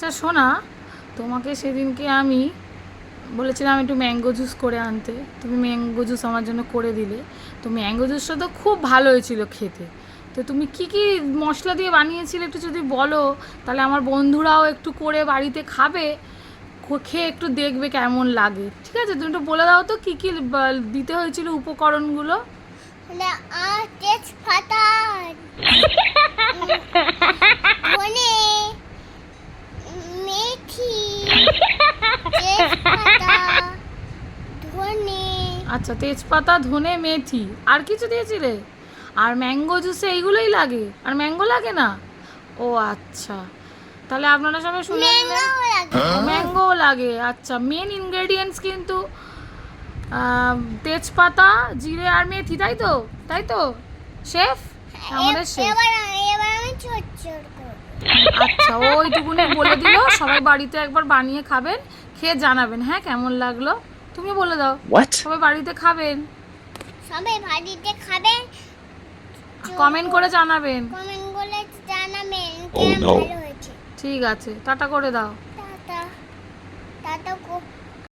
আচ্ছা শোনা, তোমাকে সেদিনকে আমি বলেছিলাম একটু ম্যাঙ্গো জুস করে আনতে, তুমি ম্যাঙ্গো জুস আমার জন্য করে দিলে। তো ম্যাঙ্গো জুসটা তো খুব ভালো হয়েছিল খেতে। তো তুমি কি কি মশলা দিয়ে বানিয়েছিলে একটু যদি বলো, তাহলে আমার বন্ধুরাও একটু করে বাড়িতে খাবে, খেয়ে একটু দেখবে কেমন লাগে। ঠিক আছে, তুমি একটু বলে দাও তো কি কি দিতে হয়েছিল উপকরণগুলো। না আর তেজপাতা ধনে মেথি তেজপাতা ধনে আচ্ছা, তেজপাতা, ধনে, মেথি, আর কিছু দিয়েছিলে? আর ম্যাঙ্গো জুসে এইগুলোই লাগে, আর ম্যাঙ্গো লাগে না? ও আচ্ছা, তাহলে আপনারা সবাই শুনে নিলেন। ম্যাঙ্গো লাগে। ম্যাঙ্গো লাগে। আচ্ছা, মেন ইনগ্রেডিয়েন্টস কিন্তু তেজপাতা, জিরে আর মেথি, তাই তো? তাই তো শেফ, আমাদের শেফ। এবার এবার আমি ছোট ছোট করব। আচ্ছা, ওইটুকুনি বলে দিল। সবাই বাড়িতে একবার বানিয়ে খাবেন, খেয়ে জানাবেন হ্যাঁ কেমন লাগলো। তুমি বলে দাও। What? সবাই বাড়িতে খাবেন, সবাই বাড়িতে খাবেন, কমেন্ট করে জানাবেন। কমেন্ট করে জানাবেন Oh কেমন no. ভালো হয়েছে। ঠিক আছে, টাটা করে দাও।